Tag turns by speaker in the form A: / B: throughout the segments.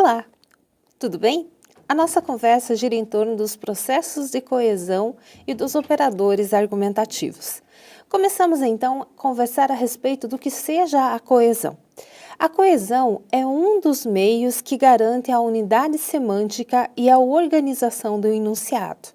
A: Olá, tudo bem? A nossa conversa gira em torno dos processos de coesão e dos operadores argumentativos. Começamos então a conversar a respeito do que seja a coesão. A coesão é um dos meios que garante a unidade semântica e a organização do enunciado.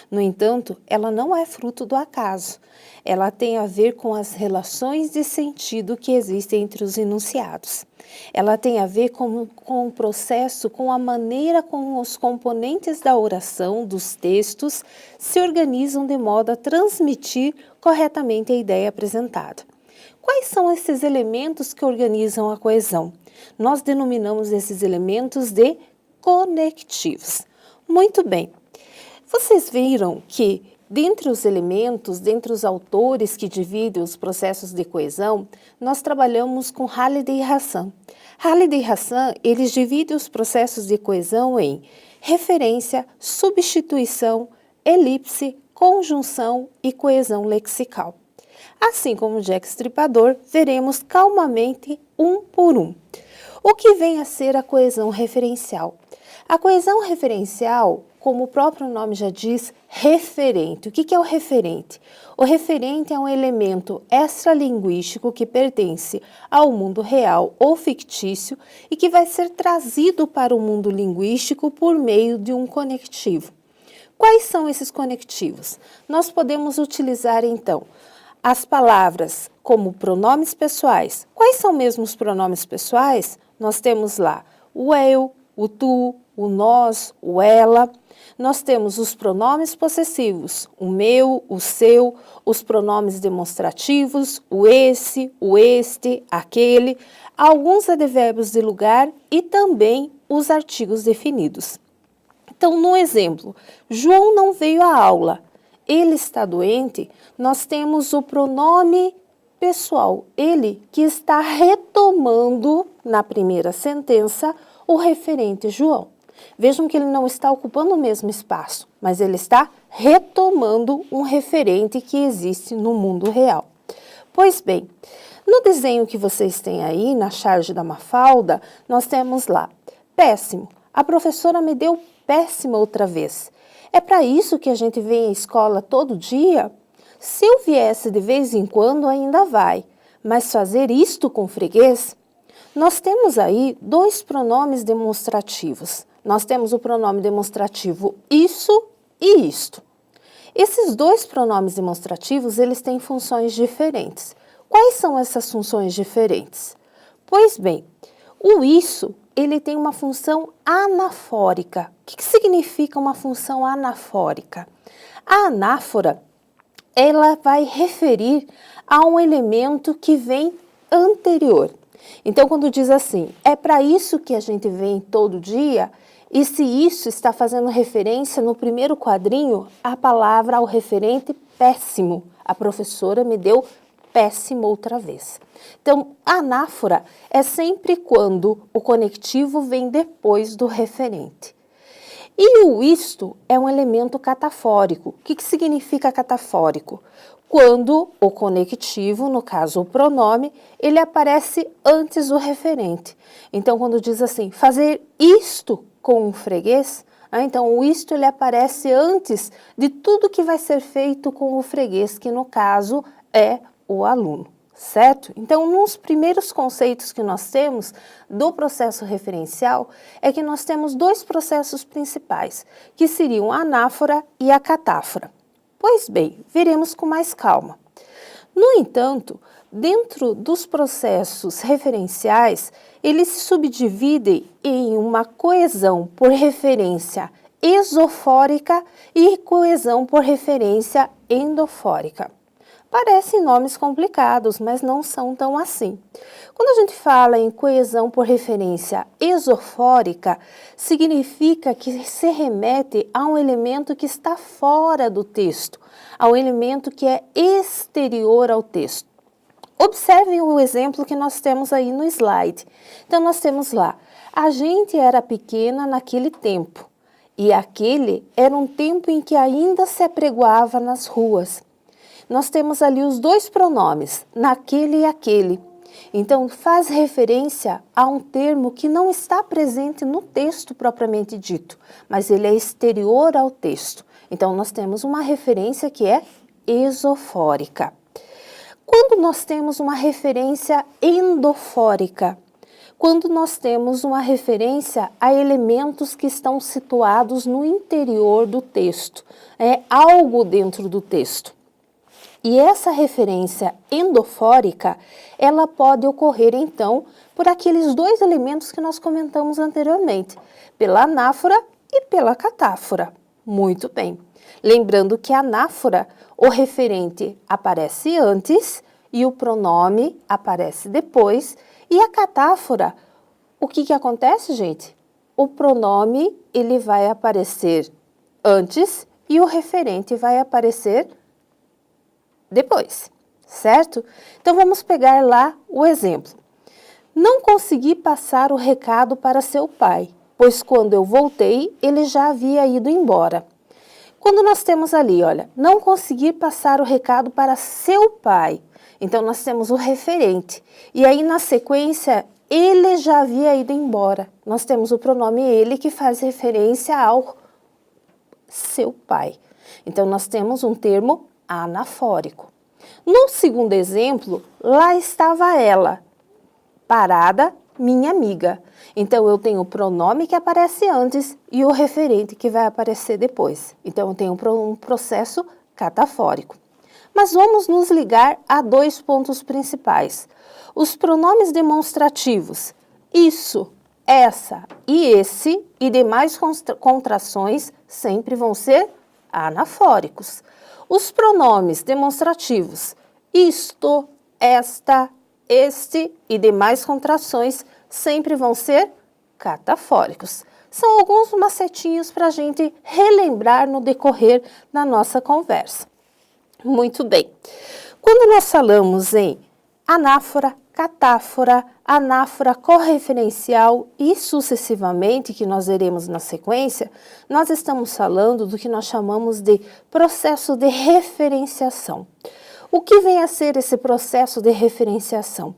A: No entanto, ela não é fruto do acaso. Ela tem a ver com as relações de sentido que existem entre os enunciados. Ela tem a ver com o processo, com a maneira como os componentes da oração, dos textos, se organizam de modo a transmitir corretamente a ideia apresentada. Quais são esses elementos que organizam a coesão? Nós denominamos esses elementos de conectivos. Muito bem. Vocês viram que, dentre os elementos, dentre os autores que dividem os processos de coesão, nós trabalhamos com Halliday e Hassan. Halliday e Hassan, eles dividem os processos de coesão em referência, substituição, elipse, conjunção e coesão lexical. Assim como Jack Stripador, veremos calmamente um por um. O que vem a ser a coesão referencial? A coesão referencial, como o próprio nome já diz, referente. O que é o referente? O referente é um elemento extralinguístico que pertence ao mundo real ou fictício e que vai ser trazido para o mundo linguístico por meio de um conectivo. Quais são esses conectivos? Nós podemos utilizar, então, as palavras como pronomes pessoais. Quais são mesmo os pronomes pessoais? Nós temos lá o eu, o tu, o nós, o ela. Nós temos os pronomes possessivos, o meu, o seu, os pronomes demonstrativos, o esse, o este, aquele, alguns advérbios de lugar e também os artigos definidos. Então, no exemplo, João não veio à aula, ele está doente, nós temos o pronome pessoal, ele que está retomando na primeira sentença o referente João. Vejam que ele não está ocupando o mesmo espaço, mas ele está retomando um referente que existe no mundo real. Pois bem, no desenho que vocês têm aí, na charge da Mafalda, nós temos lá, péssimo, a professora me deu péssima outra vez. É para isso que a gente vem à escola todo dia? Se eu viesse de vez em quando, ainda vai, mas fazer isto com freguês? Nós temos aí dois pronomes demonstrativos. Nós temos o pronome demonstrativo isso e isto. Esses dois pronomes demonstrativos, eles têm funções diferentes. Quais são essas funções diferentes? Pois bem, o isso, ele tem uma função anafórica. O que significa uma função anafórica? A anáfora, ela vai referir a um elemento que vem anterior. Então, quando diz assim, é para isso que a gente vem todo dia, e se isso está fazendo referência no primeiro quadrinho, a palavra ao referente péssimo. A professora me deu péssimo outra vez. Então, a anáfora é sempre quando o conectivo vem depois do referente. E o isto é um elemento catafórico. O que significa catafórico? Quando o conectivo, no caso o pronome, ele aparece antes do referente. Então, quando diz assim, fazer isto com um freguês, então o isto ele aparece antes de tudo que vai ser feito com o freguês, que no caso é o aluno, certo? Então, nos primeiros conceitos que nós temos do processo referencial, é que nós temos dois processos principais, que seriam a anáfora e a catáfora. Pois bem, veremos com mais calma. No entanto, dentro dos processos referenciais, eles se subdividem em uma coesão por referência esofórica e coesão por referência endofórica. Parecem nomes complicados, mas não são tão assim. Quando a gente fala em coesão por referência esofórica, significa que se remete a um elemento que está fora do texto, a um elemento que é exterior ao texto. Observem o exemplo que nós temos aí no slide. Então, nós temos lá, a gente era pequena naquele tempo, e aquele era um tempo em que ainda se apregoava nas ruas. Nós temos ali os dois pronomes, naquele e aquele. Então, faz referência a um termo que não está presente no texto propriamente dito, mas ele é exterior ao texto. Então, nós temos uma referência que é esofórica. Quando nós temos uma referência endofórica, quando nós temos uma referência a elementos que estão situados no interior do texto, é algo dentro do texto. E essa referência endofórica, ela pode ocorrer, então, por aqueles dois elementos que nós comentamos anteriormente, pela anáfora e pela catáfora. Muito bem. Lembrando que a anáfora, o referente aparece antes e o pronome aparece depois. E a catáfora, o que acontece, gente? O pronome, ele vai aparecer antes e o referente vai aparecer depois, certo? Então, vamos pegar lá o exemplo. Não consegui passar o recado para seu pai, pois quando eu voltei, ele já havia ido embora. Quando nós temos ali, olha, não conseguir passar o recado para seu pai, então nós temos o referente. E aí, na sequência, ele já havia ido embora. Nós temos o pronome ele que faz referência ao seu pai. Então, nós temos um termo anafórico. No segundo exemplo, lá estava ela, parada, minha amiga. Então, eu tenho o pronome que aparece antes e o referente que vai aparecer depois. Então, eu tenho um processo catafórico. Mas vamos nos ligar a dois pontos principais. Os pronomes demonstrativos, isso, essa e esse, e demais contrações sempre vão ser anafóricos. Os pronomes demonstrativos, isto, esta, este e demais contrações sempre vão ser catafóricos. São alguns macetinhos para a gente relembrar no decorrer da nossa conversa. Muito bem. Quando nós falamos em anáfora, catáfora, anáfora correferencial e sucessivamente, que nós veremos na sequência, nós estamos falando do que nós chamamos de processo de referenciação. O que vem a ser esse processo de referenciação?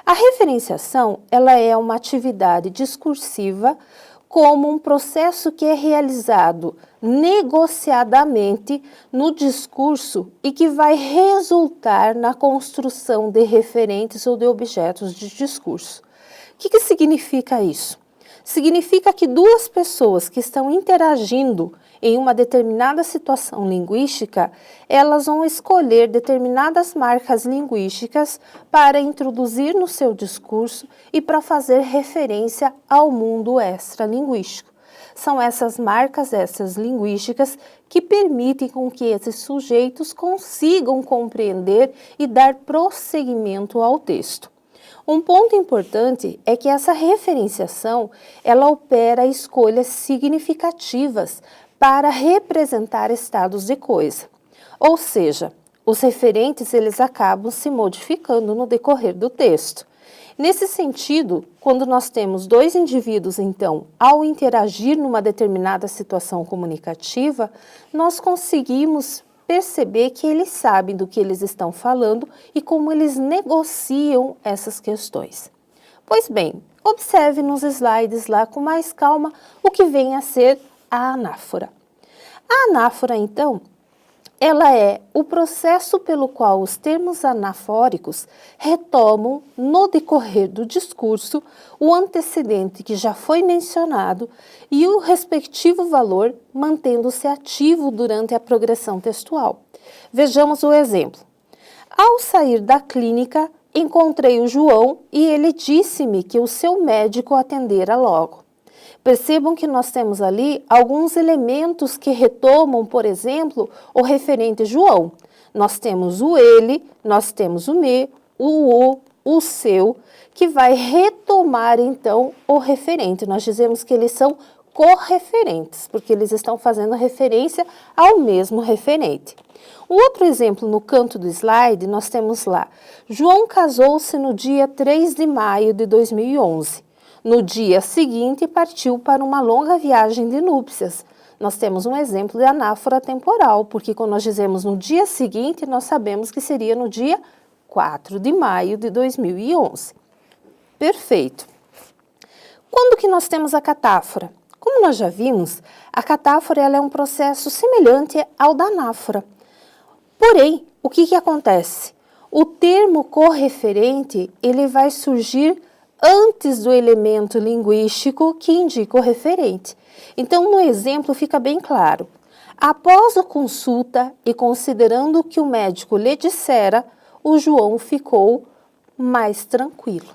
A: A referenciação, ela é uma atividade discursiva como um processo que é realizado negociadamente no discurso e que vai resultar na construção de referentes ou de objetos de discurso. O que significa isso? Significa que duas pessoas que estão interagindo em uma determinada situação linguística, elas vão escolher determinadas marcas linguísticas para introduzir no seu discurso e para fazer referência ao mundo extralinguístico. São essas marcas, essas linguísticas, que permitem com que esses sujeitos consigam compreender e dar prosseguimento ao texto. Um ponto importante é que essa referenciação, ela opera escolhas significativas para representar estados de coisa. Ou seja, os referentes eles acabam se modificando no decorrer do texto. Nesse sentido, quando nós temos dois indivíduos, então, ao interagir numa determinada situação comunicativa, nós conseguimos perceber que eles sabem do que eles estão falando e como eles negociam essas questões. Pois bem, observe nos slides lá com mais calma o que vem a ser a anáfora. A anáfora, então, ela é o processo pelo qual os termos anafóricos retomam, no decorrer do discurso, o antecedente que já foi mencionado e o respectivo valor mantendo-se ativo durante a progressão textual. Vejamos o exemplo. Ao sair da clínica, encontrei o João e ele disse-me que o seu médico atendera logo. Percebam que nós temos ali alguns elementos que retomam, por exemplo, o referente João. Nós temos o ele, nós temos o me, o seu, que vai retomar, então, o referente. Nós dizemos que eles são correferentes, porque eles estão fazendo referência ao mesmo referente. Um outro exemplo no canto do slide, nós temos lá, João casou-se no dia 3 de maio de 2011. No dia seguinte, partiu para uma longa viagem de núpcias. Nós temos um exemplo de anáfora temporal, porque quando nós dizemos no dia seguinte, nós sabemos que seria no dia 4 de maio de 2011. Perfeito. Quando que nós temos a catáfora? Como nós já vimos, a catáfora ela é um processo semelhante ao da anáfora. Porém, o que acontece? O termo correferente ele vai surgir antes do elemento linguístico que indica o referente. Então, no exemplo fica bem claro. Após a consulta e considerando o que o médico lhe dissera, o João ficou mais tranquilo.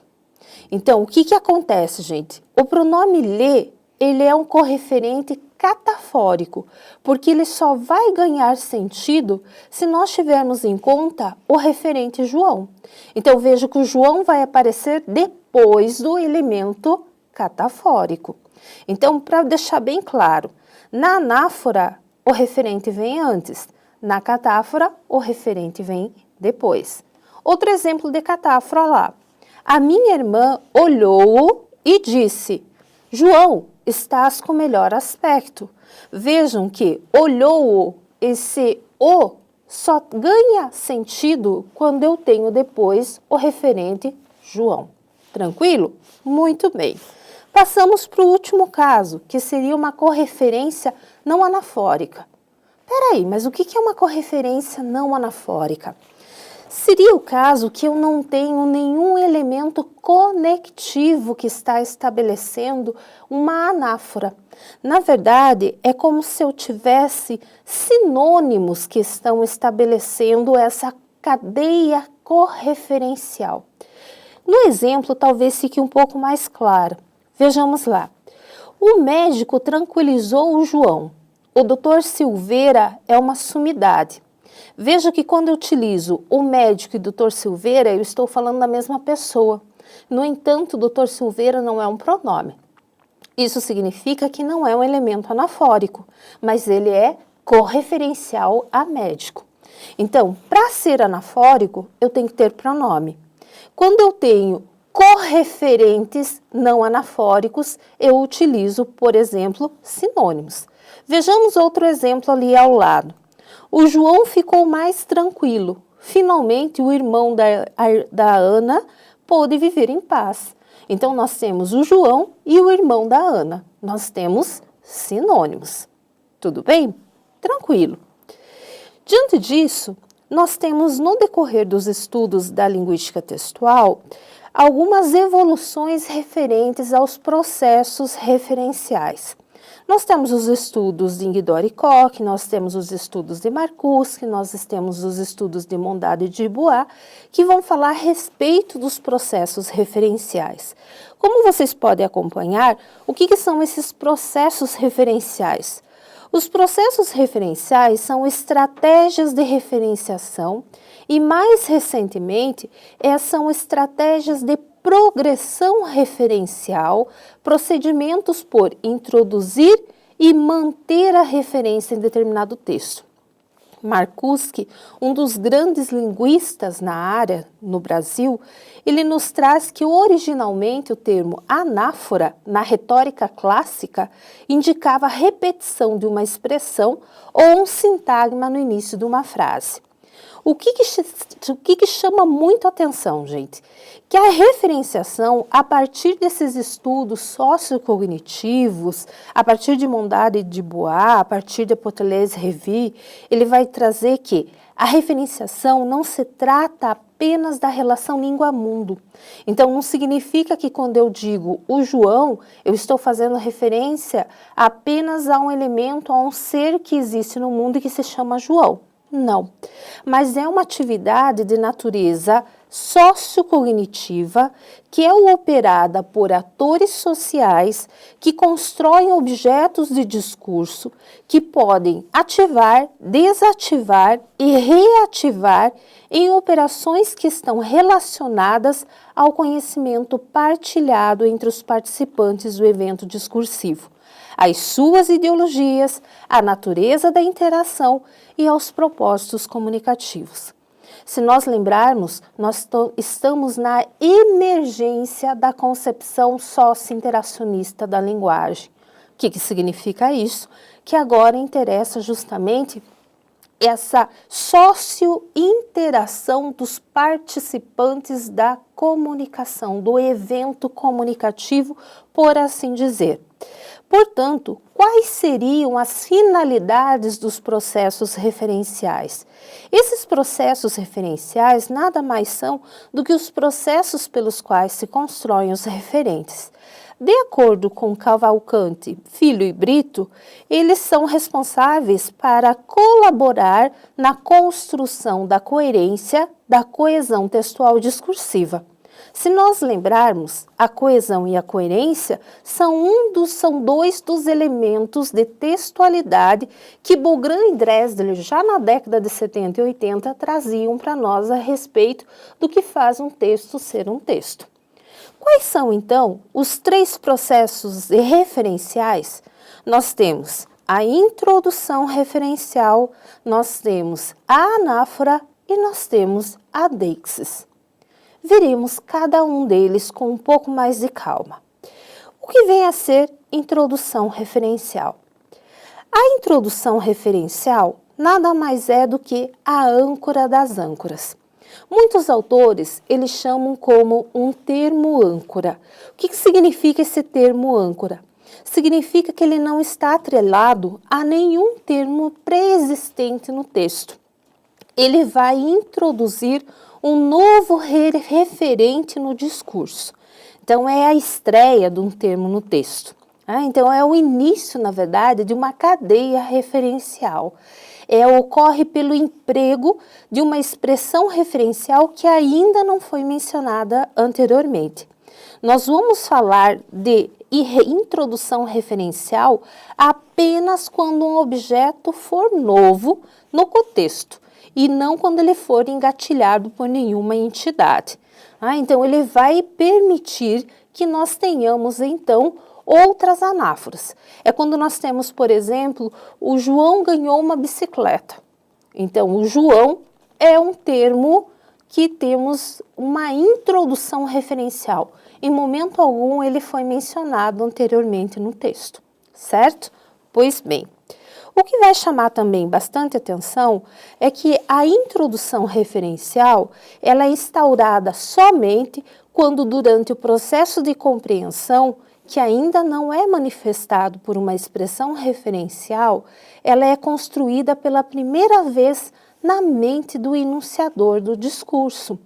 A: Então, o que acontece, gente? O pronome lhe, ele é um correferente catafórico, porque ele só vai ganhar sentido se nós tivermos em conta o referente João. Então, veja que o João vai aparecer depois do elemento catafórico. Então, para deixar bem claro, na anáfora, o referente vem antes. Na catáfora, o referente vem depois. Outro exemplo de catáfora lá. A minha irmã olhou-o e disse, João, estás com melhor aspecto. Vejam que olhou-o, esse o só ganha sentido quando eu tenho depois o referente João. Tranquilo? Muito bem. Passamos para o último caso, que seria uma correferência não anafórica. Peraí, mas o que é uma correferência não anafórica? Seria o caso que eu não tenho nenhum elemento conectivo que está estabelecendo uma anáfora. Na verdade, é como se eu tivesse sinônimos que estão estabelecendo essa cadeia correferencial. No exemplo, talvez fique um pouco mais claro. Vejamos lá. O médico tranquilizou o João. O doutor Silveira é uma sumidade. Veja que quando eu utilizo o médico e o doutor Silveira, eu estou falando da mesma pessoa. No entanto, o doutor Silveira não é um pronome. Isso significa que não é um elemento anafórico, mas ele é correferencial a médico. Então, para ser anafórico, eu tenho que ter pronome. Quando eu tenho correferentes não anafóricos, eu utilizo, por exemplo, sinônimos. Vejamos outro exemplo ali ao lado. O João ficou mais tranquilo. Finalmente, o irmão da Ana pôde viver em paz. Então, nós temos o João e o irmão da Ana. Nós temos sinônimos. Tudo bem? Tranquilo. Diante disso, nós temos, no decorrer dos estudos da linguística textual, algumas evoluções referentes aos processos referenciais. Nós temos os estudos de Inghidori e Koch, nós temos os estudos de Marcuse, nós temos os estudos de Mondado e de Bois, que vão falar a respeito dos processos referenciais. Como vocês podem acompanhar, o que são esses processos referenciais? Os processos referenciais são estratégias de referenciação e, mais recentemente, são estratégias de progressão referencial, procedimentos por introduzir e manter a referência em determinado texto. Marcuse, um dos grandes linguistas na área no Brasil, ele nos traz que originalmente o termo anáfora, na retórica clássica, indicava a repetição de uma expressão ou um sintagma no início de uma frase. O que chama muito a atenção, gente? Que a referenciação, a partir desses estudos sociocognitivos, a partir de Mondado e de Bois, a partir de Potelès-Révy, ele vai trazer que a referenciação não se trata apenas da relação língua-mundo. Então, não significa que quando eu digo o João, eu estou fazendo referência apenas a um elemento, a um ser que existe no mundo e que se chama João. Não, mas é uma atividade de natureza sociocognitiva que é operada por atores sociais que constroem objetos de discurso que podem ativar, desativar e reativar em operações que estão relacionadas ao conhecimento partilhado entre os participantes do evento discursivo, às suas ideologias, à natureza da interação e aos propósitos comunicativos. Se nós lembrarmos, nós estamos na emergência da concepção socio-interacionista da linguagem. O que significa isso? Que agora interessa justamente essa socio-interação dos participantes da comunicação, do evento comunicativo, por assim dizer. Portanto, quais seriam as finalidades dos processos referenciais? Esses processos referenciais nada mais são do que os processos pelos quais se constroem os referentes. De acordo com Cavalcante, Filho e Brito, eles são responsáveis para colaborar na construção da coerência, da coesão textual discursiva. Se nós lembrarmos, a coesão e a coerência são dois dos elementos de textualidade que Bográn e Dresdler, já na década de 70 e 80, traziam para nós a respeito do que faz um texto ser um texto. Quais são, então, os três processos referenciais? Nós temos a introdução referencial, nós temos a anáfora e nós temos a deixis. Veremos cada um deles com um pouco mais de calma. O que vem a ser introdução referencial? A introdução referencial nada mais é do que a âncora das âncoras. Muitos autores, eles chamam como um termo âncora. O que significa esse termo âncora? Significa que ele não está atrelado a nenhum termo pré-existente no texto. Ele vai introduzir um novo referente no discurso. Então, é a estreia de um termo no texto. Então, é o início, na verdade, de uma cadeia referencial. Ocorre pelo emprego de uma expressão referencial que ainda não foi mencionada anteriormente. Nós vamos falar de introdução referencial apenas quando um objeto for novo no contexto e não quando ele for engatilhado por nenhuma entidade. Então, ele vai permitir que nós tenhamos, então, outras anáforas. É quando nós temos, por exemplo, o João ganhou uma bicicleta. Então, o João é um termo que temos uma introdução referencial. Em momento algum, ele foi mencionado anteriormente no texto, certo? Pois bem, o que vai chamar também bastante atenção é que a introdução referencial, ela é instaurada somente quando, durante o processo de compreensão, que ainda não é manifestado por uma expressão referencial, ela é construída pela primeira vez na mente do enunciador do discurso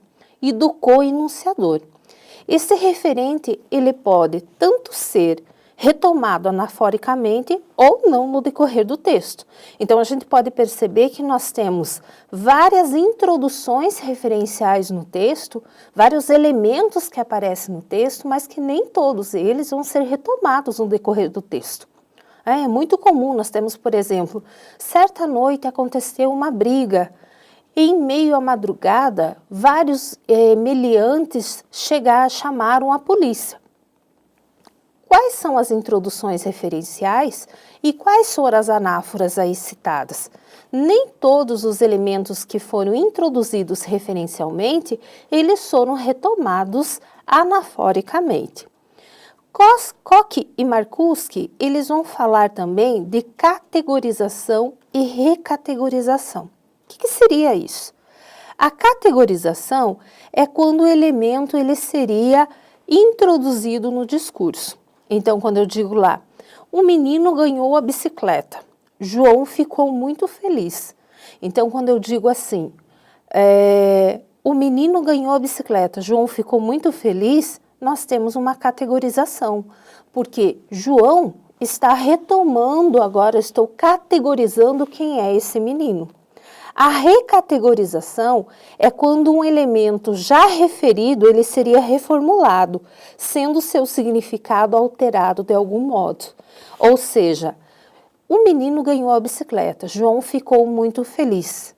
A: e do co-enunciador. Esse referente, ele pode tanto ser retomado anaforicamente ou não no decorrer do texto. Então, a gente pode perceber que nós temos várias introduções referenciais no texto, vários elementos que aparecem no texto, mas que nem todos eles vão ser retomados no decorrer do texto. É muito comum, nós temos, por exemplo, certa noite aconteceu uma briga. Em meio à madrugada, vários meliantes chamaram a polícia. Quais são as introduções referenciais e quais foram as anáforas aí citadas? Nem todos os elementos que foram introduzidos referencialmente, eles foram retomados anaforicamente. Koch e Marcuski, eles vão falar também de categorização e recategorização. O que seria isso? A categorização é quando o elemento ele seria introduzido no discurso. Então, quando eu digo lá, o menino ganhou a bicicleta, João ficou muito feliz. Então, quando eu digo assim, o menino ganhou a bicicleta, João ficou muito feliz, nós temos uma categorização, porque João está retomando agora, estou categorizando quem é esse menino. A recategorização é quando um elemento já referido, ele seria reformulado, sendo seu significado alterado de algum modo. Ou seja, o menino ganhou a bicicleta, João ficou muito feliz.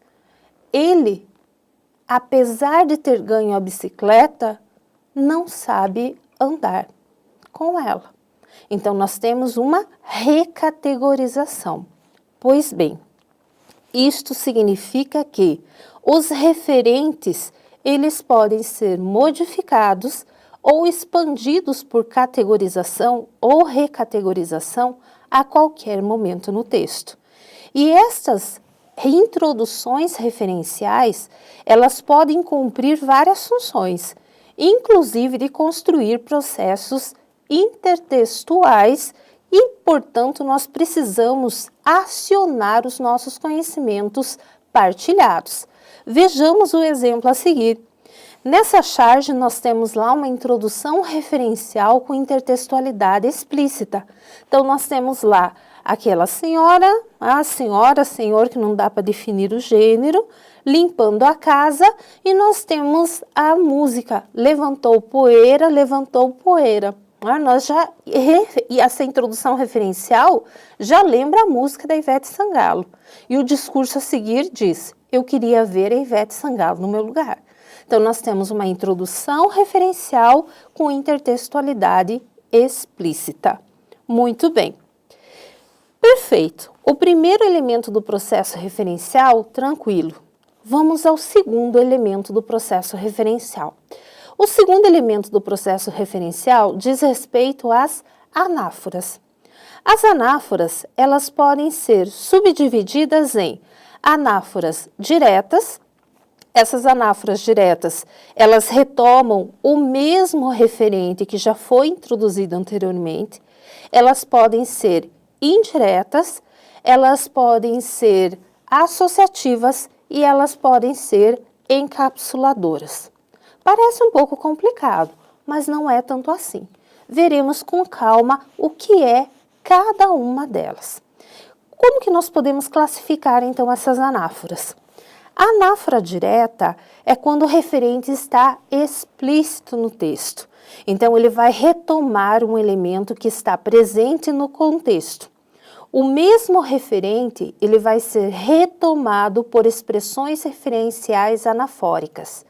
A: Ele, apesar de ter ganho a bicicleta, não sabe andar com ela. Então, nós temos uma recategorização. Pois bem, isto significa que os referentes, eles podem ser modificados ou expandidos por categorização ou recategorização a qualquer momento no texto. E estas introduções referenciais, elas podem cumprir várias funções, inclusive de construir processos intertextuais e, portanto, nós precisamos acionar os nossos conhecimentos partilhados. Vejamos o exemplo a seguir. Nessa charge, nós temos lá uma introdução referencial com intertextualidade explícita. Então, nós temos lá aquela senhora, a senhora, senhor, que não dá para definir o gênero, limpando a casa, e nós temos a música, levantou poeira, levantou poeira. E essa introdução referencial já lembra a música da Ivete Sangalo. E o discurso a seguir diz, eu queria ver a Ivete Sangalo no meu lugar. Então, nós temos uma introdução referencial com intertextualidade explícita. Muito bem. Perfeito. O primeiro elemento do processo referencial, tranquilo. Vamos ao segundo elemento do processo referencial. O segundo elemento do processo referencial diz respeito às anáforas. As anáforas, elas podem ser subdivididas em anáforas diretas. Essas anáforas diretas, elas retomam o mesmo referente que já foi introduzido anteriormente. Elas podem ser indiretas, elas podem ser associativas e elas podem ser encapsuladoras. Parece um pouco complicado, mas não é tanto assim. Veremos com calma o que é cada uma delas. Como que nós podemos classificar, então, essas anáforas? A anáfora direta é quando o referente está explícito no texto. Então, ele vai retomar um elemento que está presente no contexto. O mesmo referente, ele vai ser retomado por expressões referenciais anafóricas.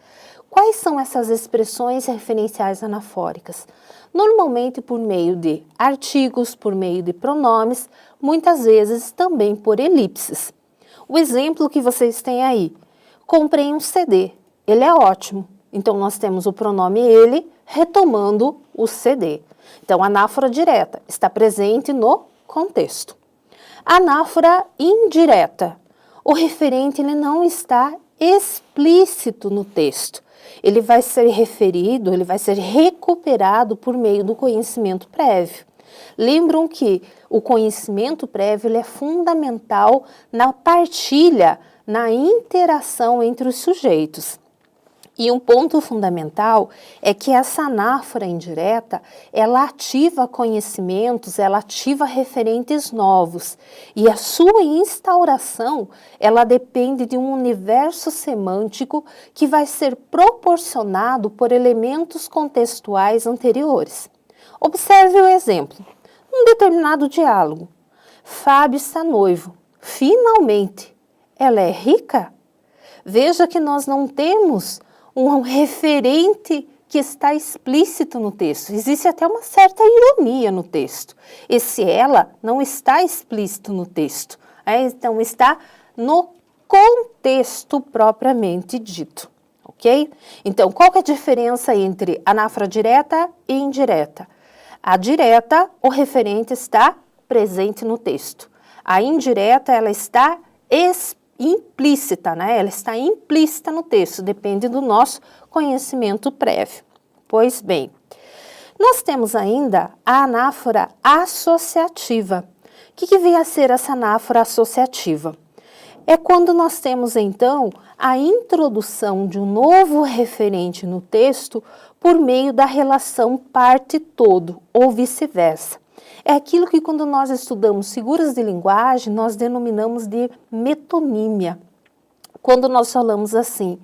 A: Quais são essas expressões referenciais anafóricas? Normalmente por meio de artigos, por meio de pronomes, muitas vezes também por elipses. O exemplo que vocês têm aí, comprei um CD, ele é ótimo. Então, nós temos o pronome ele retomando o CD. Então, anáfora direta está presente no contexto. Anáfora indireta, o referente ele não está explícito no texto. Ele vai ser referido, ele vai ser recuperado por meio do conhecimento prévio. Lembram que o conhecimento prévio ele é fundamental na partilha, na interação entre os sujeitos. E um ponto fundamental é que essa anáfora indireta, ela ativa conhecimentos, ela ativa referentes novos. E a sua instauração, ela depende de um universo semântico que vai ser proporcionado por elementos contextuais anteriores. Observe o exemplo. Um determinado diálogo. Fábio está noivo. Finalmente. Ela é rica? Veja que nós não temos um referente que está explícito no texto. Existe até uma certa ironia no texto. Esse ela não está explícito no texto. Então, está no contexto propriamente dito. Ok? Então, qual que é a diferença entre anáfora direta e indireta? A direta, o referente está presente no texto. A indireta, ela está implícita, né? Ela está implícita no texto, depende do nosso conhecimento prévio. Pois bem, nós temos ainda a anáfora associativa. O que vem a ser essa anáfora associativa? É quando nós temos, então, a introdução de um novo referente no texto por meio da relação parte-todo, ou vice-versa. É aquilo que quando nós estudamos figuras de linguagem, nós denominamos de metonímia. Quando nós falamos assim,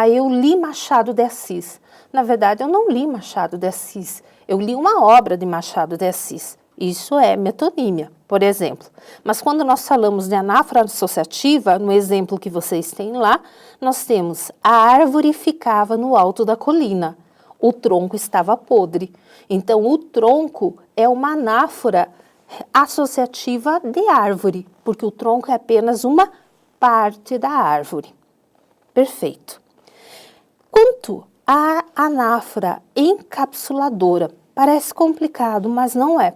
A: eu li Machado de Assis. Na verdade, eu não li Machado de Assis, eu li uma obra de Machado de Assis. Isso é metonímia, por exemplo. Mas quando nós falamos de anáfora associativa, no exemplo que vocês têm lá, nós temos a árvore ficava no alto da colina. O tronco estava podre. Então, o tronco é uma anáfora associativa de árvore, porque o tronco é apenas uma parte da árvore. Perfeito. Quanto à anáfora encapsuladora, parece complicado, mas não é.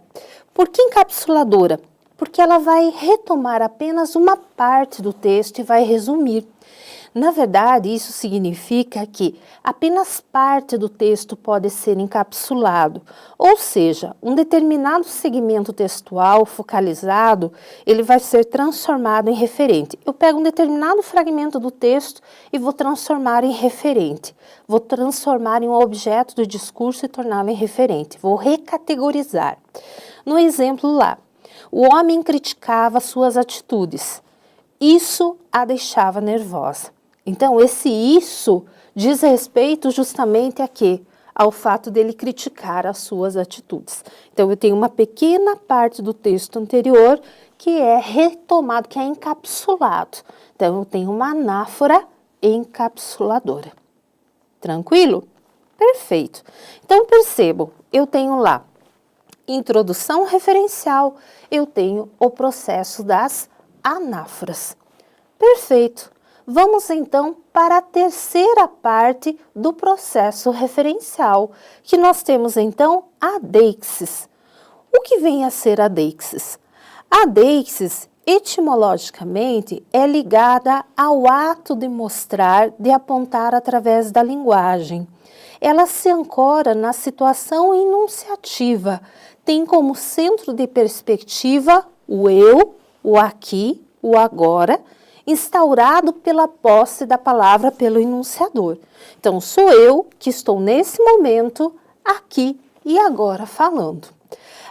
A: Por que encapsuladora? porque ela vai retomar apenas uma parte do texto e vai resumir. Na verdade, isso significa que apenas parte do texto pode ser encapsulado, ou seja, um determinado segmento textual focalizado, ele vai ser transformado em referente. Eu pego um determinado fragmento do texto e vou transformar em referente. Vou transformar em um objeto do discurso e torná-lo em referente. Vou recategorizar. No exemplo lá, o homem criticava suas atitudes. Isso a deixava nervosa. Então, esse isso diz respeito justamente a quê? Ao fato dele criticar as suas atitudes. Então, eu tenho uma pequena parte do texto anterior que é retomado, que é encapsulado. Então, eu tenho uma anáfora encapsuladora. Tranquilo? Perfeito. Então, percebam, eu tenho lá introdução referencial, eu tenho o processo das anáforas. Perfeito. Vamos então para a terceira parte do processo referencial, que nós temos então a deixis. O que vem a ser a deixis? A deixis, etimologicamente, é ligada ao ato de mostrar, de apontar através da linguagem. Ela se ancora na situação enunciativa, tem como centro de perspectiva o eu, o aqui, o agora, instaurado pela posse da palavra pelo enunciador. Então, sou eu que estou nesse momento, aqui e agora falando.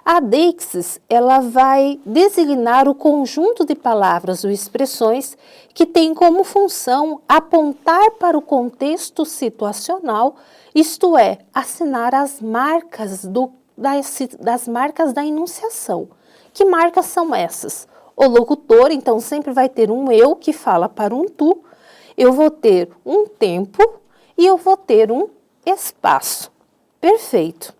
A: A deixis, ela vai designar o conjunto de palavras ou expressões que tem como função apontar para o contexto situacional, isto é, assinar as marcas das marcas da enunciação. Que marcas são essas? O locutor, então, sempre vai ter um eu que fala para um tu, eu vou ter um tempo e eu vou ter um espaço. Perfeito.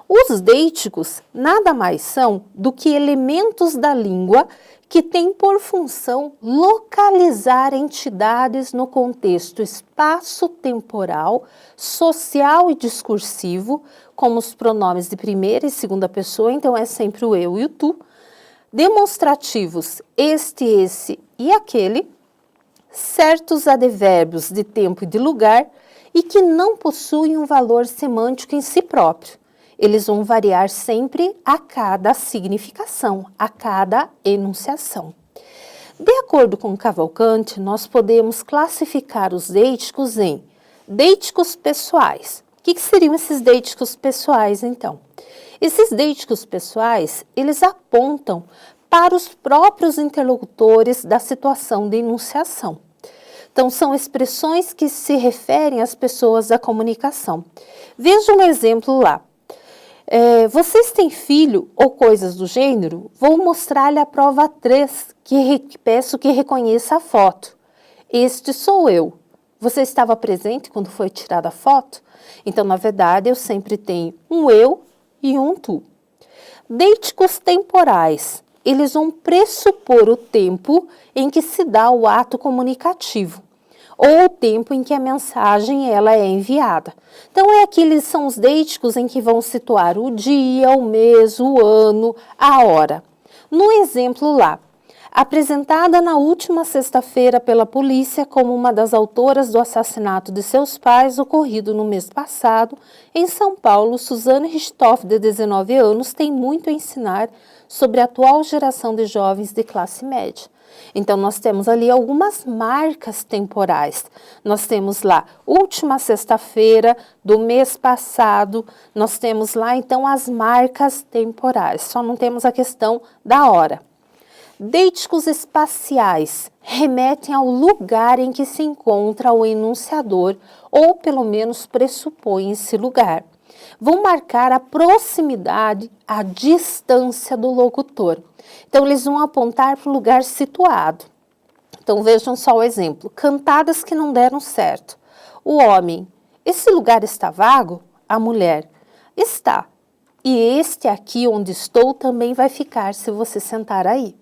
A: Os deíticos nada mais são do que elementos da língua que têm por função localizar entidades no contexto espaço-temporal, social e discursivo, como os pronomes de primeira e segunda pessoa, então é sempre o eu e o tu, demonstrativos este, esse e aquele, certos advérbios de tempo e de lugar e que não possuem um valor semântico em si próprio. Eles vão variar sempre a cada significação, a cada enunciação. De acordo com Cavalcante, nós podemos classificar os deíticos em deíticos pessoais. O que seriam esses deíticos pessoais, então? Esses deíticos pessoais, eles apontam para os próprios interlocutores da situação de enunciação. Então, são expressões que se referem às pessoas da comunicação. Veja um exemplo lá. Vocês têm filho ou coisas do gênero? Vou mostrar-lhe a prova 3, que peço que reconheça a foto. Este sou eu. Você estava presente quando foi tirada a foto? Então, na verdade, eu sempre tenho um eu e um tu. Deíticos temporais, eles vão pressupor o tempo em que se dá o ato comunicativo, ou o tempo em que a mensagem ela é enviada. Então, são os deíticos em que vão situar o dia, o mês, o ano, a hora. No exemplo lá, apresentada na última sexta-feira pela polícia como uma das autoras do assassinato de seus pais ocorrido no mês passado, em São Paulo, Suzane Richthofen, de 19 anos, tem muito a ensinar sobre a atual geração de jovens de classe média. Então, nós temos ali algumas marcas temporais. Nós temos lá, última sexta-feira do mês passado, nós temos lá, então, as marcas temporais. Só não temos a questão da hora. Deíticos espaciais remetem ao lugar em que se encontra o enunciador, ou pelo menos pressupõe esse lugar. Vão marcar a proximidade, a distância do locutor. Então, eles vão apontar para o lugar situado. Então, vejam só o exemplo. Cantadas que não deram certo. O homem, esse lugar está vago? A mulher, está. E este aqui onde estou também vai ficar se você sentar aí.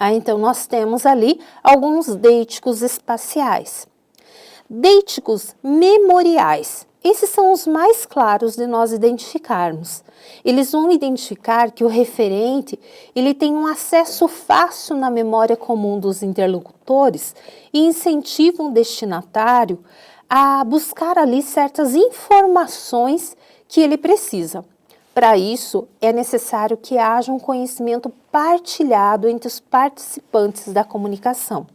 A: Então, nós temos ali alguns deíticos espaciais. Deíticos memoriais. Esses são os mais claros de nós identificarmos. Eles vão identificar que o referente ele tem um acesso fácil na memória comum dos interlocutores e incentivam o destinatário a buscar ali certas informações que ele precisa. Para isso, é necessário que haja um conhecimento partilhado entre os participantes da comunicação.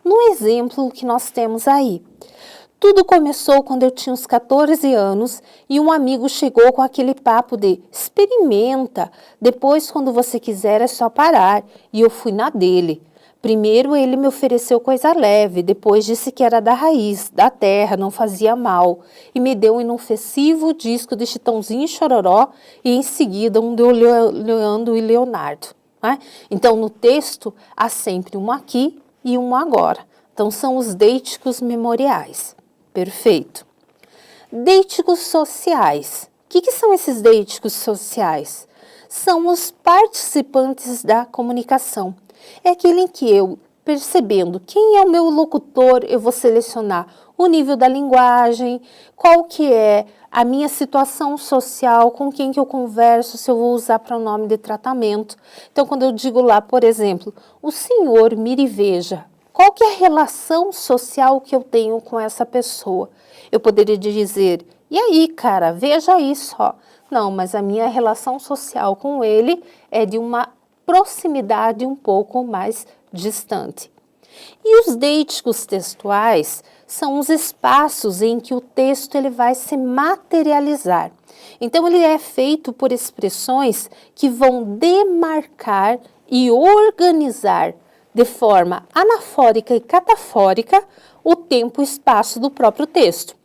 A: No exemplo que nós temos aí, tudo começou quando eu tinha uns 14 anos e um amigo chegou com aquele papo de experimenta, depois quando você quiser é só parar, e eu fui na dele. Primeiro ele me ofereceu coisa leve, depois disse que era da raiz, da terra, não fazia mal, e me deu um inofensivo disco de Chitãozinho e Chororó e em seguida um de Leandro e Leonardo. Né? Então no texto há sempre um aqui e um agora. Então são os deíticos memoriais. Perfeito. Deíticos sociais. O que são esses deíticos sociais? São os participantes da comunicação. É aquele em que eu, percebendo quem é o meu locutor, eu vou selecionar o nível da linguagem, qual que é a minha situação social, com quem que eu converso, se eu vou usar pronome de tratamento. Então, quando eu digo lá, por exemplo, o senhor mire e veja, qual que é a relação social que eu tenho com essa pessoa? Eu poderia dizer, e aí, cara, veja isso, ó. Não, mas a minha relação social com ele é de uma proximidade um pouco mais distante. E os deíticos textuais são os espaços em que o texto ele vai se materializar. Então, ele é feito por expressões que vão demarcar e organizar de forma anafórica e catafórica o tempo e espaço do próprio texto.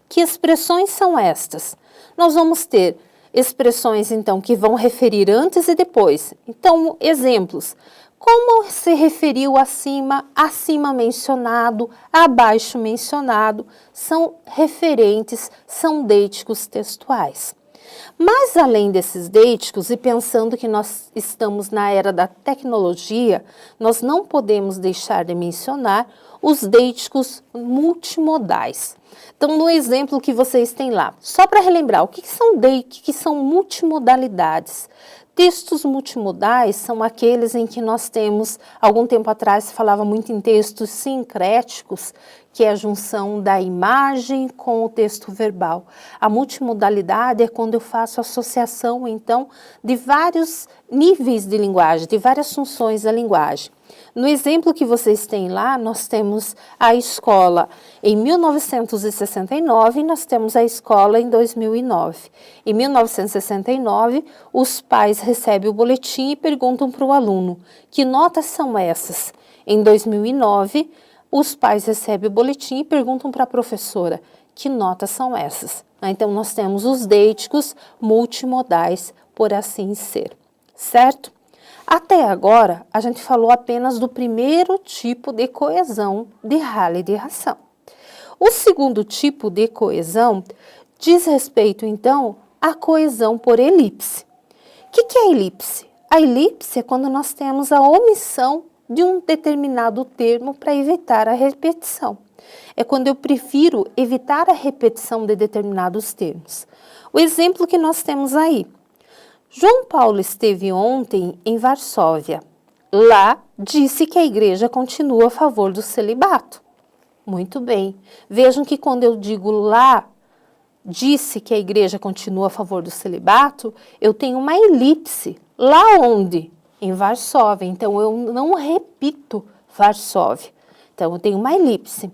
A: Que expressões são estas? Nós vamos ter expressões, então, que vão referir antes e depois. Então, exemplos. Como se referiu acima mencionado, abaixo mencionado, são referentes, são deíticos textuais. Mas além desses deíticos, e pensando que nós estamos na era da tecnologia, nós não podemos deixar de mencionar os deíticos multimodais. Então, no exemplo que vocês têm lá, só para relembrar, o que são multimodalidades? Textos multimodais são aqueles em que nós temos, algum tempo atrás se falava muito em textos sincréticos, que é a junção da imagem com o texto verbal. A multimodalidade é quando eu faço associação, então, de vários níveis de linguagem, de várias funções da linguagem. No exemplo que vocês têm lá, nós temos a escola em 1969 e nós temos a escola em 2009. Em 1969, os pais recebem o boletim e perguntam para o aluno, que notas são essas? Em 2009, os pais recebem o boletim e perguntam para a professora, que notas são essas? Então, nós temos os deíticos multimodais, por assim ser, certo? Até agora, a gente falou apenas do primeiro tipo de coesão de Halle de Ração. O segundo tipo de coesão diz respeito, então, à coesão por elipse. O que é elipse? A elipse é quando nós temos a omissão de um determinado termo para evitar a repetição. É quando eu prefiro evitar a repetição de determinados termos. O exemplo que nós temos aí. João Paulo esteve ontem em Varsóvia. Lá, disse que a igreja continua a favor do celibato. Muito bem. Vejam que quando eu digo lá, disse que a igreja continua a favor do celibato, eu tenho uma elipse. Lá onde? Em Varsóvia. Então, eu não repito Varsóvia. Então, eu tenho uma elipse.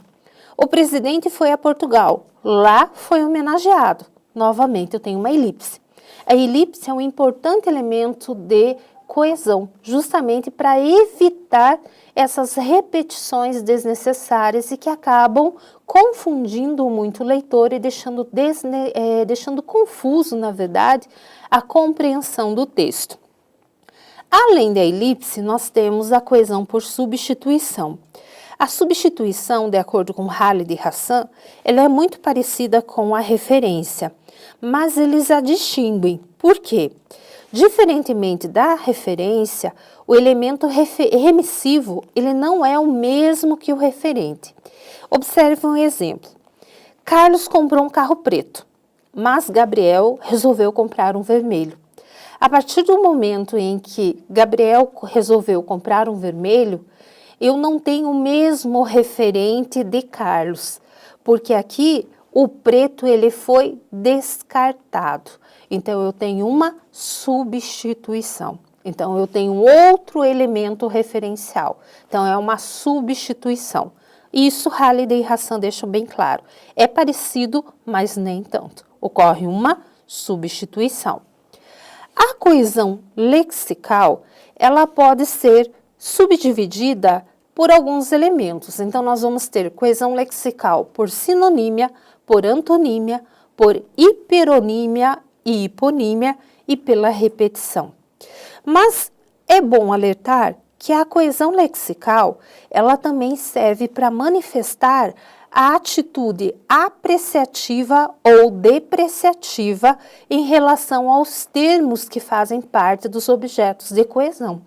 A: O presidente foi a Portugal. Lá foi homenageado. Novamente, eu tenho uma elipse. A elipse é um importante elemento de coesão, justamente para evitar essas repetições desnecessárias e que acabam confundindo muito o leitor e deixando confuso, na verdade, a compreensão do texto. Além da elipse, nós temos a coesão por substituição. A substituição, de acordo com Halle de Hassan, ela é muito parecida com a referência, mas eles a distinguem. Por quê? Diferentemente da referência, o elemento remissivo ele não é o mesmo que o referente. Observe um exemplo. Carlos comprou um carro preto, mas Gabriel resolveu comprar um vermelho. A partir do momento em que Gabriel resolveu comprar um vermelho, eu não tenho o mesmo referente de Carlos, porque aqui o preto ele foi descartado. Então, eu tenho uma substituição. Então, eu tenho outro elemento referencial. Então, é uma substituição. Isso Halliday e Hassan deixam bem claro. É parecido, mas nem tanto. Ocorre uma substituição. A coesão lexical, ela pode ser subdividida por alguns elementos. Então, nós vamos ter coesão lexical por sinonímia, por antonímia, por hiperonímia e hiponímia e pela repetição. Mas é bom alertar que a coesão lexical, ela também serve para manifestar a atitude apreciativa ou depreciativa em relação aos termos que fazem parte dos objetos de coesão.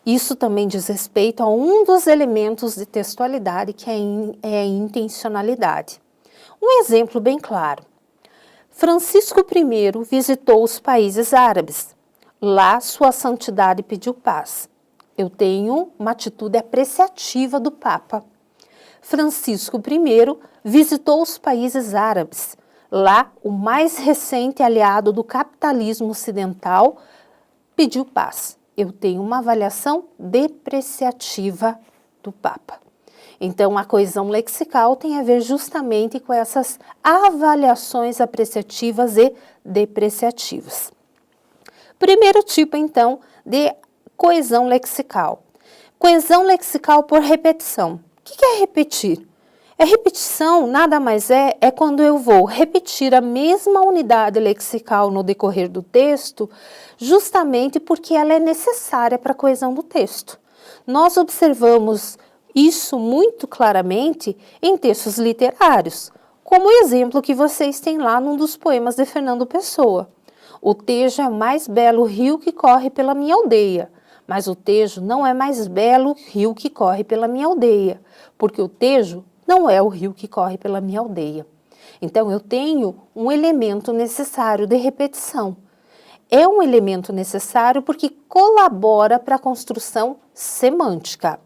A: Isso também diz respeito a um dos elementos de textualidade, que é a intencionalidade. Um exemplo bem claro. Francisco I visitou os países árabes. Lá, sua santidade pediu paz. Eu tenho uma atitude apreciativa do Papa. Francisco I visitou os países árabes. Lá, o mais recente aliado do capitalismo ocidental pediu paz. Eu tenho uma avaliação depreciativa do Papa. Então, a coesão lexical tem a ver justamente com essas avaliações apreciativas e depreciativas. Primeiro tipo, então, de coesão lexical. Coesão lexical por repetição. O que é repetir? Repetição nada mais é quando eu vou repetir a mesma unidade lexical no decorrer do texto, justamente porque ela é necessária para a coesão do texto. Nós observamos isso muito claramente em textos literários, como o exemplo que vocês têm lá num dos poemas de Fernando Pessoa. O Tejo é o mais belo rio que corre pela minha aldeia, mas o Tejo não é mais belo rio que corre pela minha aldeia, porque o Tejo não é o rio que corre pela minha aldeia. Então, eu tenho um elemento necessário de repetição. É um elemento necessário porque colabora para a construção semântica.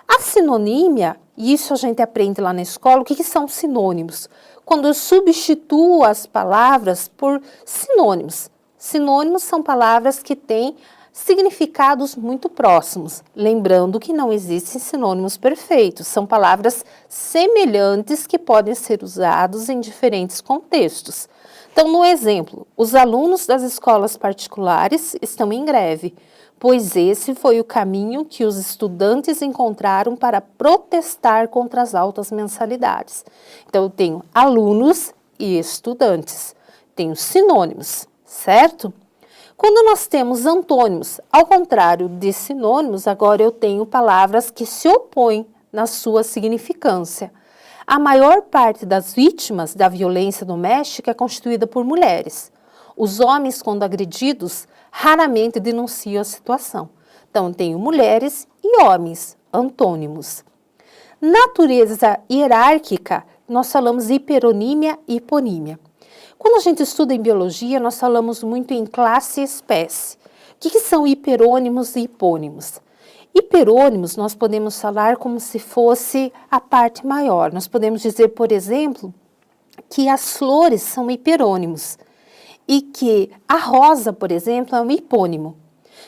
A: A sinonímia, e isso a gente aprende lá na escola, o que são sinônimos? Quando eu substituo as palavras por sinônimos. Sinônimos são palavras que têm significados muito próximos. Lembrando que não existem sinônimos perfeitos, são palavras semelhantes que podem ser usados em diferentes contextos. Então, no exemplo, os alunos das escolas particulares estão em greve, pois esse foi o caminho que os estudantes encontraram para protestar contra as altas mensalidades. Então, eu tenho alunos e estudantes, tenho sinônimos, certo? Quando nós temos antônimos, ao contrário de sinônimos, agora eu tenho palavras que se opõem na sua significância. A maior parte das vítimas da violência doméstica é constituída por mulheres. Os homens, quando agredidos, raramente denunciam a situação. Então, tenho mulheres e homens, antônimos. Natureza hierárquica, nós falamos hiperonímia e hiponímia. Quando a gente estuda em biologia, nós falamos muito em classe e espécie. O que são hiperônimos e hipônimos? Hiperônimos nós podemos falar como se fosse a parte maior. Nós podemos dizer, por exemplo, que as flores são hiperônimos e que a rosa, por exemplo, é um hipônimo.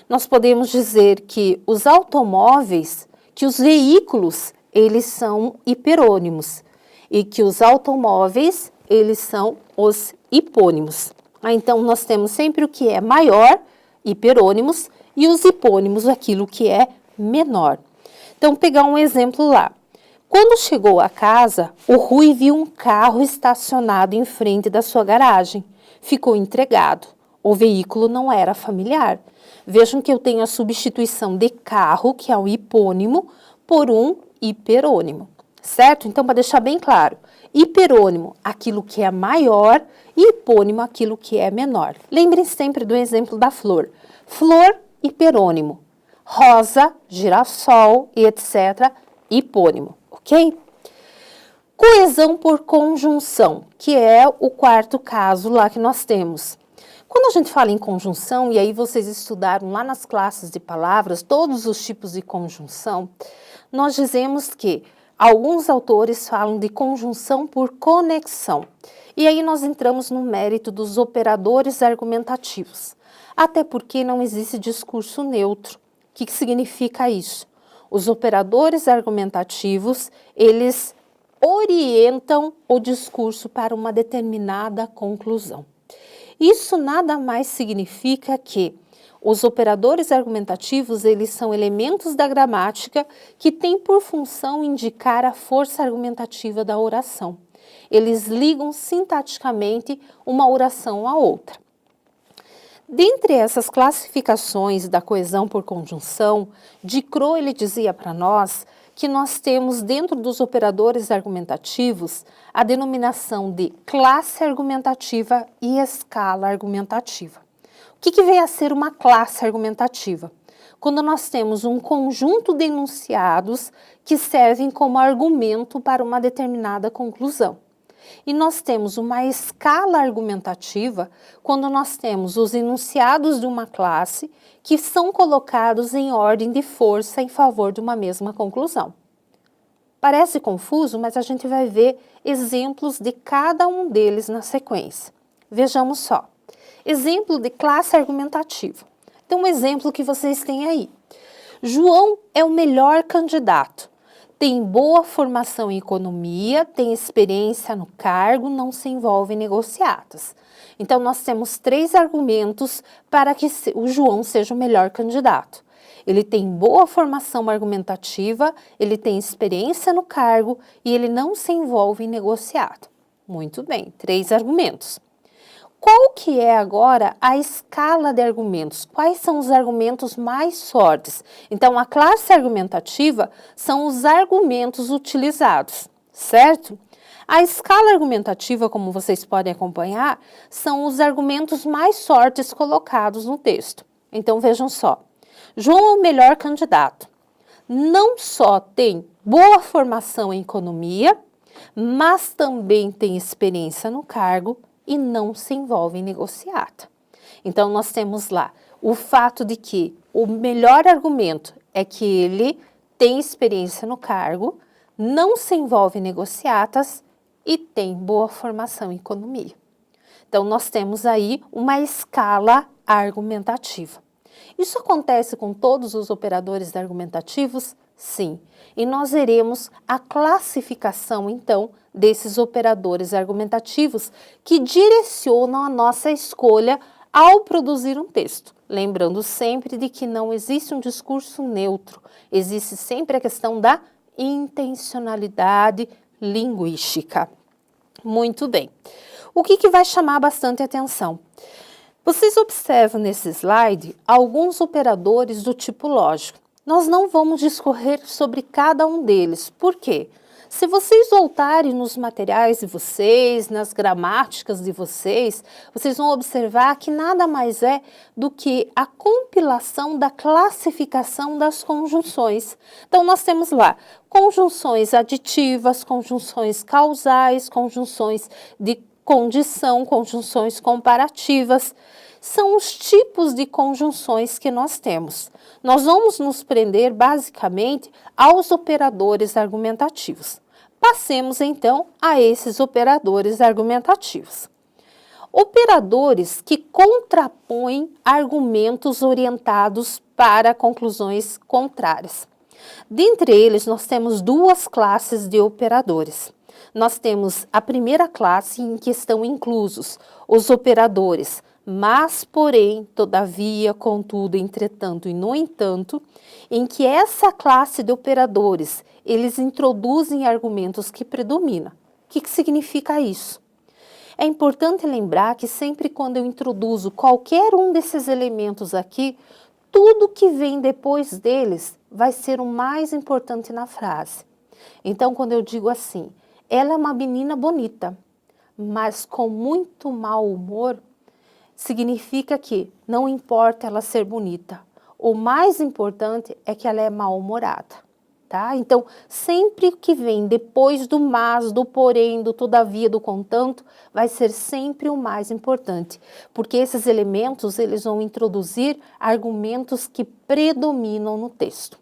A: Nós podemos dizer que os automóveis, que os veículos, eles são hiperônimos e que os automóveis, eles são os hipônimos. Então, nós temos sempre o que é maior, hiperônimos, e os hipônimos, aquilo que é menor. Então, pegar um exemplo lá. Quando chegou à casa, o Rui viu um carro estacionado em frente da sua garagem. Ficou intrigado. O veículo não era familiar. Vejam que eu tenho a substituição de carro, que é um hipônimo, por um hiperônimo. Certo? Então, para deixar bem claro, hiperônimo, aquilo que é maior, e hipônimo, aquilo que é menor. Lembrem sempre do exemplo da flor. Flor, hiperônimo. Rosa, girassol e etc., hipônimo, ok? Coesão por conjunção, que é o quarto caso lá que nós temos. Quando a gente fala em conjunção, e aí vocês estudaram lá nas classes de palavras todos os tipos de conjunção, nós dizemos que alguns autores falam de conjunção por conexão. E aí nós entramos no mérito dos operadores argumentativos. Até porque não existe discurso neutro. O que significa isso? Os operadores argumentativos, eles orientam o discurso para uma determinada conclusão. Isso nada mais significa que os operadores argumentativos, eles são elementos da gramática que têm por função indicar a força argumentativa da oração. Eles ligam sintaticamente uma oração à outra. Dentre essas classificações da coesão por conjunção, Ducrot ele dizia para nós que nós temos dentro dos operadores argumentativos a denominação de classe argumentativa e escala argumentativa. O que vem a ser uma classe argumentativa? Quando nós temos um conjunto de enunciados que servem como argumento para uma determinada conclusão. E nós temos uma escala argumentativa quando nós temos os enunciados de uma classe que são colocados em ordem de força em favor de uma mesma conclusão. Parece confuso, mas a gente vai ver exemplos de cada um deles na sequência. Vejamos só. Exemplo de classe argumentativa. Então, um exemplo que vocês têm aí. João é o melhor candidato. Tem boa formação em economia, tem experiência no cargo, não se envolve em negociatas. Então, nós temos 3 argumentos para que o João seja o melhor candidato. Ele tem boa formação argumentativa, ele tem experiência no cargo e ele não se envolve em negociado. Muito bem, 3 argumentos. Qual que é agora a escala de argumentos? Quais são os argumentos mais fortes? Então, a classe argumentativa são os argumentos utilizados, certo? A escala argumentativa, como vocês podem acompanhar, são os argumentos mais fortes colocados no texto. Então, vejam só. João é o melhor candidato. Não só tem boa formação em economia, mas também tem experiência no cargo e não se envolve em negociata. Então, nós temos lá o fato de que o melhor argumento é que ele tem experiência no cargo, não se envolve em negociatas e tem boa formação em economia. Então, nós temos aí uma escala argumentativa. Isso acontece com todos os operadores argumentativos? Sim. E nós veremos a classificação, então, desses operadores argumentativos que direcionam a nossa escolha ao produzir um texto. Lembrando sempre de que não existe um discurso neutro, existe sempre a questão da intencionalidade linguística. Muito bem. O que vai chamar bastante atenção? Vocês observam nesse slide alguns operadores do tipo lógico. Nós não vamos discorrer sobre cada um deles. Por quê? Se vocês voltarem nos materiais de vocês, nas gramáticas de vocês, vocês vão observar que nada mais é do que a compilação da classificação das conjunções. Então, nós temos lá conjunções aditivas, conjunções causais, conjunções de condição, conjunções comparativas. São os tipos de conjunções que nós temos. Nós vamos nos prender basicamente aos operadores argumentativos. Passemos então a esses operadores argumentativos. Operadores que contrapõem argumentos orientados para conclusões contrárias. Dentre eles, nós temos 2 classes de operadores. Nós temos a primeira classe em que estão inclusos os operadores mas, porém, todavia, contudo, entretanto e no entanto, em que essa classe de operadores, eles introduzem argumentos que predominam. O que significa isso? É importante lembrar que sempre quando eu introduzo qualquer um desses elementos aqui, tudo que vem depois deles vai ser o mais importante na frase. Então, quando eu digo assim, ela é uma menina bonita, mas com muito mau humor, significa que não importa ela ser bonita, o mais importante é que ela é mal-humorada, tá? Então, sempre que vem depois do mas, do porém, do todavia, do contanto, vai ser sempre o mais importante, porque esses elementos, eles vão introduzir argumentos que predominam no texto.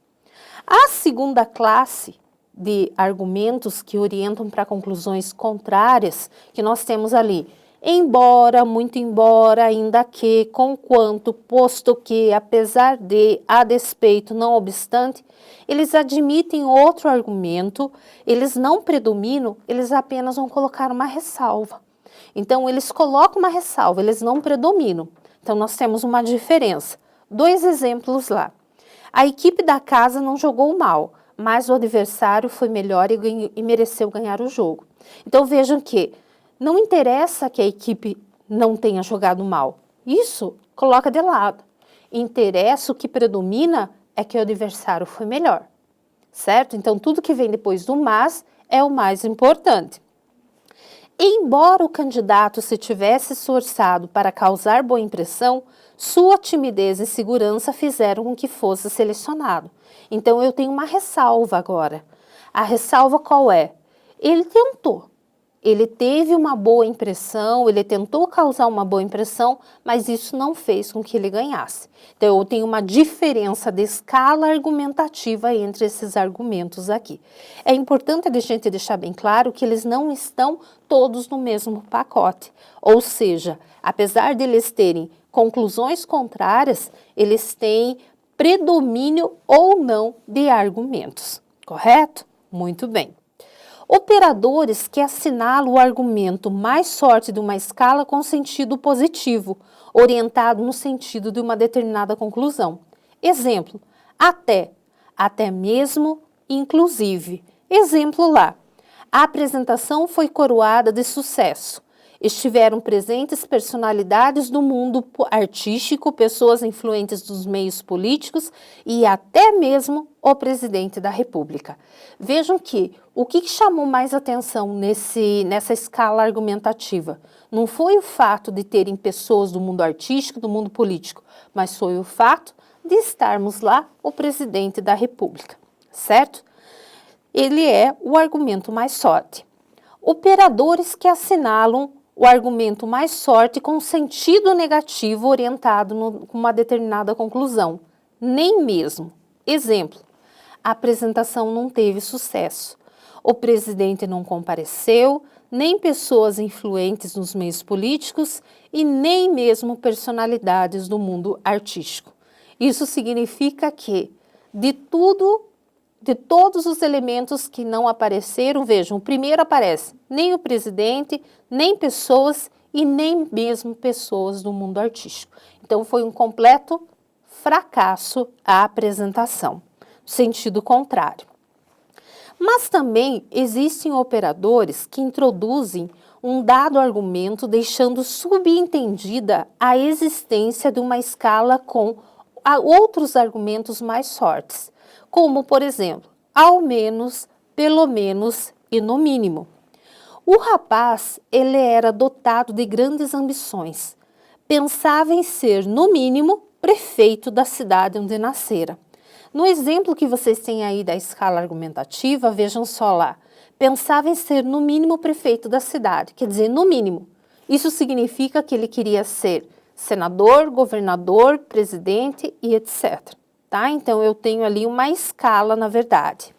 A: A segunda classe de argumentos que orientam para conclusões contrárias, que nós temos ali, embora, muito embora, ainda que, conquanto, posto que, apesar de, a despeito, não obstante, eles admitem outro argumento, eles não predominam, eles apenas vão colocar uma ressalva. Então, eles colocam uma ressalva, eles não predominam. Então, nós temos uma diferença. 2 exemplos lá. A equipe da casa não jogou mal, mas o adversário foi melhor e mereceu ganhar o jogo. Então, vejam que não interessa que a equipe não tenha jogado mal. Isso coloca de lado. Interessa, o que predomina é que o adversário foi melhor, certo? Então, tudo que vem depois do mas é o mais importante. Embora o candidato se tivesse esforçado para causar boa impressão, sua timidez e segurança fizeram com que fosse selecionado. Então, eu tenho uma ressalva agora. A ressalva qual é? Ele tentou. Ele teve uma boa impressão, ele tentou causar uma boa impressão, mas isso não fez com que ele ganhasse. Então, eu tenho uma diferença de escala argumentativa entre esses argumentos aqui. É importante a gente deixar bem claro que eles não estão todos no mesmo pacote. Ou seja, apesar de eles terem conclusões contrárias, eles têm predomínio ou não de argumentos. Correto? Muito bem. Operadores que assinalam o argumento mais forte de uma escala com sentido positivo, orientado no sentido de uma determinada conclusão. Exemplo, até mesmo, inclusive. Exemplo lá, a apresentação foi coroada de sucesso. Estiveram presentes personalidades do mundo artístico, pessoas influentes dos meios políticos e até mesmo o presidente da República. Vejam que o que chamou mais atenção nessa escala argumentativa não foi o fato de terem pessoas do mundo artístico, do mundo político, mas foi o fato de estarmos lá o presidente da República, certo? Ele é o argumento mais forte. Operadores que assinalam o argumento mais forte com sentido negativo orientado com uma determinada conclusão. Nem mesmo. Exemplo, a apresentação não teve sucesso. O presidente não compareceu, nem pessoas influentes nos meios políticos e nem mesmo personalidades do mundo artístico. Isso significa que, de todos os elementos que não apareceram, vejam, o primeiro aparece nem o presidente, nem pessoas e nem mesmo pessoas do mundo artístico. Então, foi um completo fracasso a apresentação, sentido contrário. Mas também existem operadores que introduzem um dado argumento deixando subentendida a existência de uma escala com outros argumentos mais fortes, como, por exemplo, ao menos, pelo menos e no mínimo. O rapaz, ele era dotado de grandes ambições. Pensava em ser, no mínimo, prefeito da cidade onde nascera. No exemplo que vocês têm aí da escala argumentativa, vejam só lá. Pensava em ser, no mínimo, prefeito da cidade. Quer dizer, no mínimo. Isso significa que ele queria ser senador, governador, presidente e etc. Tá? Então, eu tenho ali uma escala, na verdade.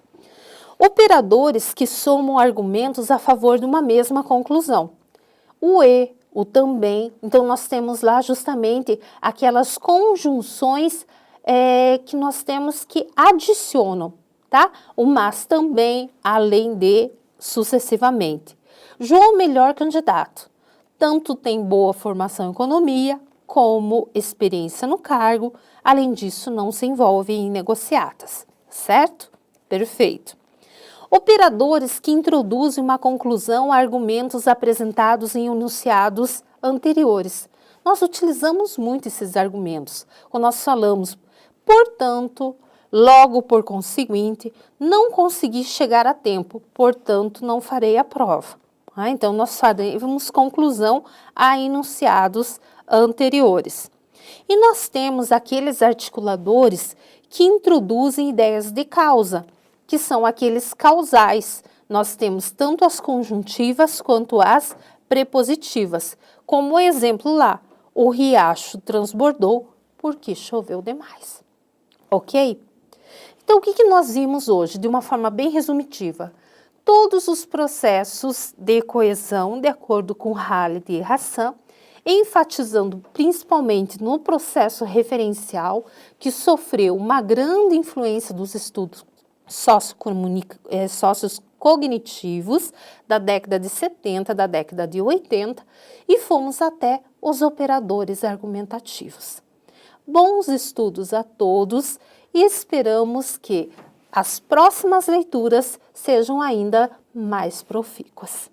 A: Operadores que somam argumentos a favor de uma mesma conclusão. O e, o também. Então, nós temos lá justamente aquelas conjunções que nós temos que adicionam, tá? O mas também, além de, sucessivamente. João, melhor candidato. Tanto tem boa formação em economia, como experiência no cargo, além disso não se envolve em negociatas, certo? Perfeito. Operadores que introduzem uma conclusão a argumentos apresentados em enunciados anteriores. Nós utilizamos muito esses argumentos, quando nós falamos, portanto, logo por conseguinte, não consegui chegar a tempo, portanto, não farei a prova. Então, nós faremos conclusão a enunciados anteriores. E nós temos aqueles articuladores que introduzem ideias de causa. que são aqueles causais. Nós temos tanto as conjuntivas quanto as prepositivas. Como exemplo lá, o riacho transbordou porque choveu demais. Ok? Então, o que nós vimos hoje, de uma forma bem resumitiva? Todos os processos de coesão, de acordo com Halide e Hassan, enfatizando principalmente no processo referencial, que sofreu uma grande influência dos estudos sociocognitivos da década de 70, da década de 80, e fomos até os operadores argumentativos. Bons estudos a todos e esperamos que as próximas leituras sejam ainda mais profícuas.